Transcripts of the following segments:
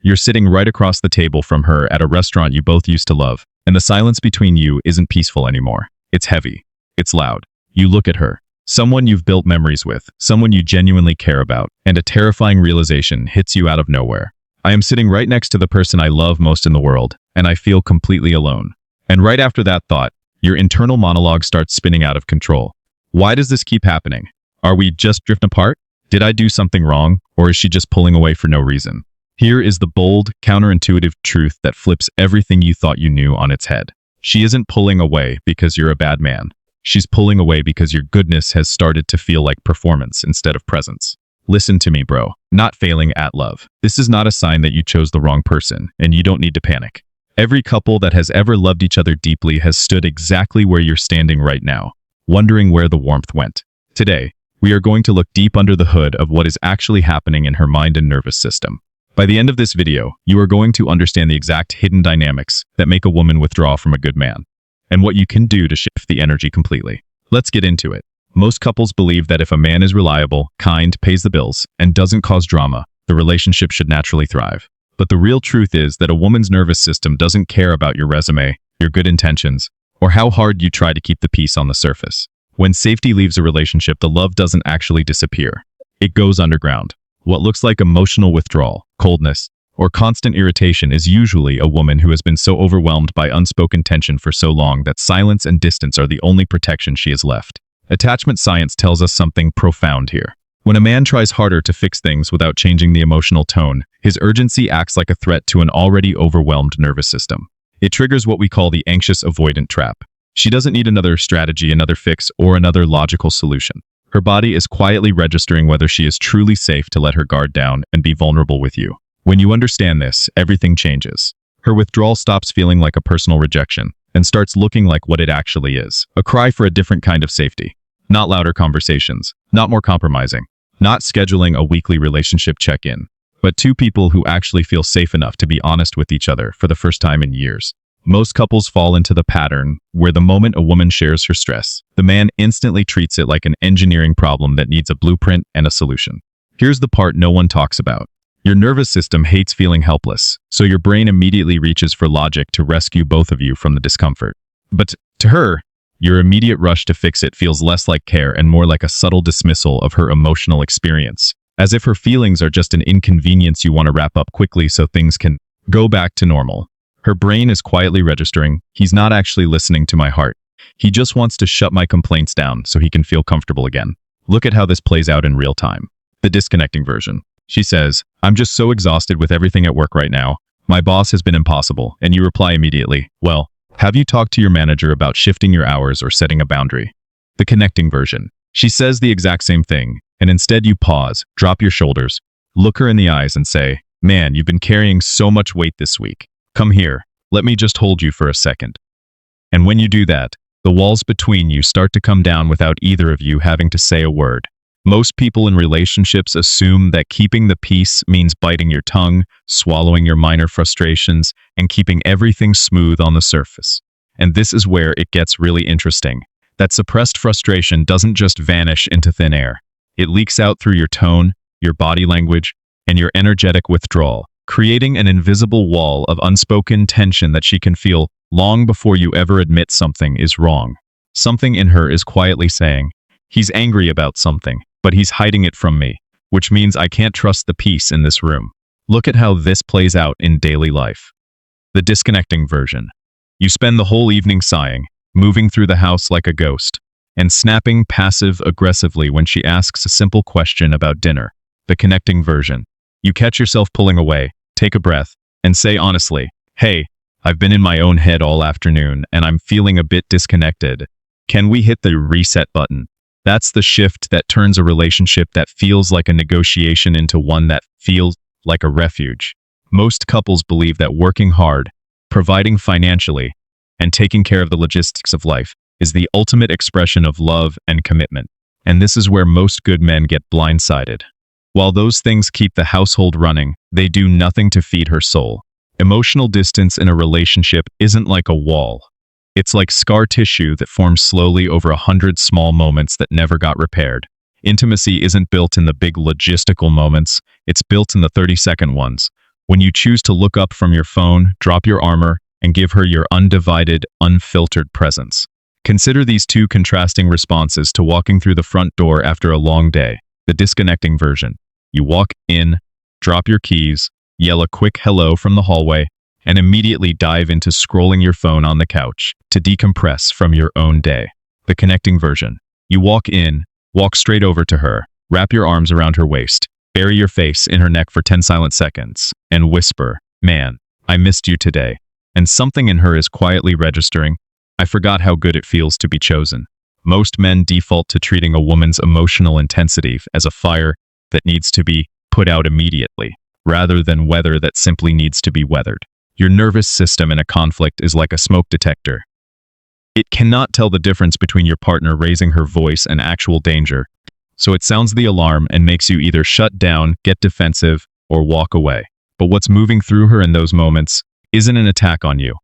You're sitting right across the table from her at a restaurant you both used to love, and the silence between you isn't peaceful anymore. It's heavy. It's loud. You look at her. Someone you've built memories with, someone you genuinely care about, and a terrifying realization hits you out of nowhere. I am sitting right next to the person I love most in the world, and I feel completely alone. And right after that thought, your internal monologue starts spinning out of control. Why does this keep happening? Are we just drifting apart? Did I do something wrong, or is she just pulling away for no reason? Here is the bold, counterintuitive truth that flips everything you thought you knew on its head. She isn't pulling away because you're a bad man. She's pulling away because your goodness has started to feel like performance instead of presence. Listen to me, bro. Not failing at love. This is not a sign that you chose the wrong person, and you don't need to panic. Every couple that has ever loved each other deeply has stood exactly where you're standing right now, wondering where the warmth went. Today, we are going to look deep under the hood of what is actually happening in her mind and nervous system. By the end of this video, you are going to understand the exact hidden dynamics that make a woman withdraw from a good man, and what you can do to shift the energy completely. Let's get into it. Most couples believe that if a man is reliable, kind, pays the bills, and doesn't cause drama, the relationship should naturally thrive. But the real truth is that a woman's nervous system doesn't care about your resume, your good intentions, or how hard you try to keep the peace on the surface. When safety leaves a relationship, the love doesn't actually disappear. It goes underground. What looks like emotional withdrawal, coldness, or constant irritation is usually a woman who has been so overwhelmed by unspoken tension for so long that silence and distance are the only protection she has left. Attachment science tells us something profound here. When a man tries harder to fix things without changing the emotional tone, his urgency acts like a threat to an already overwhelmed nervous system. It triggers what we call the anxious avoidant trap. She doesn't need another strategy, another fix, or another logical solution. Her body is quietly registering whether she is truly safe to let her guard down and be vulnerable with you. When you understand this, everything changes. Her withdrawal stops feeling like a personal rejection and starts looking like what it actually is. A cry for a different kind of safety. Not louder conversations, not more compromising, not scheduling a weekly relationship check-in, but two people who actually feel safe enough to be honest with each other for the first time in years. Most couples fall into the pattern where the moment a woman shares her stress, the man instantly treats it like an engineering problem that needs a blueprint and a solution. Here's the part no one talks about. Your nervous system hates feeling helpless, so your brain immediately reaches for logic to rescue both of you from the discomfort. But to her, your immediate rush to fix it feels less like care and more like a subtle dismissal of her emotional experience, as if her feelings are just an inconvenience you want to wrap up quickly so things can go back to normal. Her brain is quietly registering, he's not actually listening to my heart. He just wants to shut my complaints down so he can feel comfortable again. Look at how this plays out in real time. The disconnecting version. She says, "I'm just so exhausted with everything at work right now. My boss has been impossible," and you reply immediately, "Well, have you talked to your manager about shifting your hours or setting a boundary?" The connecting version. She says the exact same thing, and instead you pause, drop your shoulders, look her in the eyes and say, "Man, you've been carrying so much weight this week. Come here, let me just hold you for a second." And when you do that, the walls between you start to come down without either of you having to say a word. Most people in relationships assume that keeping the peace means biting your tongue, swallowing your minor frustrations, and keeping everything smooth on the surface. And this is where it gets really interesting. That suppressed frustration doesn't just vanish into thin air. It leaks out through your tone, your body language, and your energetic withdrawal, creating an invisible wall of unspoken tension that she can feel long before you ever admit something is wrong. Something in her is quietly saying, "He's angry about something, but he's hiding it from me, which means I can't trust the peace in this room." Look at how this plays out in daily life. The disconnecting version. You spend the whole evening sighing, moving through the house like a ghost, and snapping passive-aggressively when she asks a simple question about dinner. The connecting version. You catch yourself pulling away, take a breath, and say honestly, "Hey, I've been in my own head all afternoon, and I'm feeling a bit disconnected. Can we hit the reset button?" That's the shift that turns a relationship that feels like a negotiation into one that feels like a refuge. Most couples believe that working hard, providing financially, and taking care of the logistics of life is the ultimate expression of love and commitment. And this is where most good men get blindsided. While those things keep the household running, they do nothing to feed her soul. Emotional distance in a relationship isn't like a wall. It's like scar tissue that forms slowly over 100 small moments that never got repaired. Intimacy isn't built in the big logistical moments, it's built in the 30-second ones. When you choose to look up from your phone, drop your armor, and give her your undivided, unfiltered presence. Consider these two contrasting responses to walking through the front door after a long day. The disconnecting version. You walk in, drop your keys, yell a quick hello from the hallway, and immediately dive into scrolling your phone on the couch to decompress from your own day. The connecting version. You walk in, walk straight over to her, wrap your arms around her waist, bury your face in her neck for 10 silent seconds, and whisper, "Man, I missed you today." And something in her is quietly registering, "I forgot how good it feels to be chosen." Most men default to treating a woman's emotional intensity as a fire that needs to be put out immediately, rather than weather that simply needs to be weathered. Your nervous system in a conflict is like a smoke detector. It cannot tell the difference between your partner raising her voice and actual danger, so it sounds the alarm and makes you either shut down, get defensive, or walk away. But what's moving through her in those moments isn't an attack on you.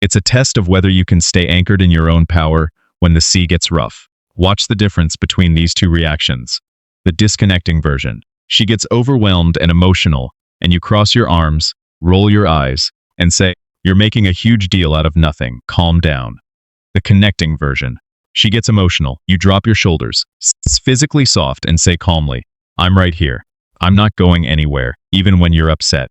It's a test of whether you can stay anchored in your own power when the sea gets rough. Watch the difference between these two reactions. The disconnecting version. She gets overwhelmed and emotional, and you cross your arms, roll your eyes, and say, "You're making a huge deal out of nothing. Calm down." The connecting version. She gets emotional. You drop your shoulders, physically soft, and say calmly, "I'm right here. I'm not going anywhere, even when you're upset."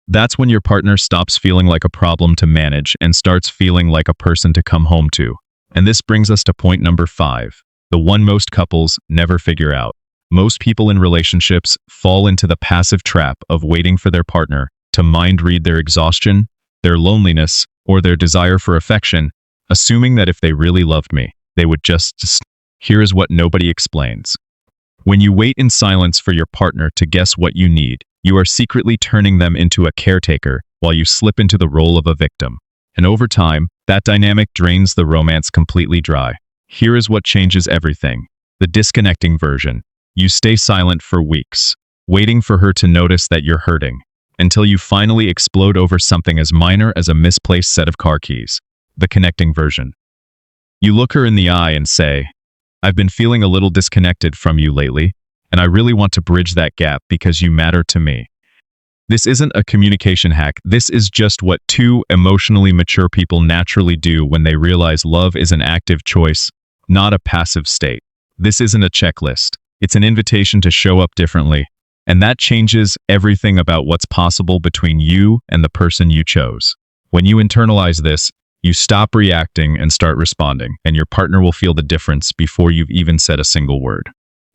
That's when your partner stops feeling like a problem to manage and starts feeling like a person to come home to. And this brings us to point number 5, the one most couples never figure out. Most people in relationships fall into the passive trap of waiting for their partner to mind read their exhaustion, their loneliness, or their desire for affection, assuming that if they really loved me, they would just. Here is what nobody explains. When you wait in silence for your partner to guess what you need, you are secretly turning them into a caretaker while you slip into the role of a victim. And over time, that dynamic drains the romance completely dry. Here is what changes everything. The disconnecting version. You stay silent for weeks, waiting for her to notice that you're hurting, until you finally explode over something as minor as a misplaced set of car keys. The connecting version. You look her in the eye and say, "I've been feeling a little disconnected from you lately, and I really want to bridge that gap because you matter to me." This isn't a communication hack. This is just what two emotionally mature people naturally do when they realize love is an active choice, not a passive state. This isn't a checklist. It's an invitation to show up differently, and that changes everything about what's possible between you and the person you chose. When you internalize this, you stop reacting and start responding, and your partner will feel the difference before you've even said a single word.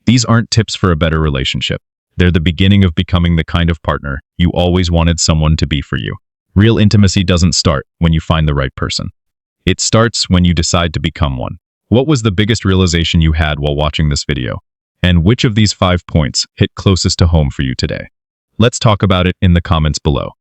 These aren't tips for a better relationship. They're the beginning of becoming the kind of partner you always wanted someone to be for you. Real intimacy doesn't start when you find the right person. It starts when you decide to become one. What was the biggest realization you had while watching this video? And which of these 5 points hit closest to home for you today? Let's talk about it in the comments below.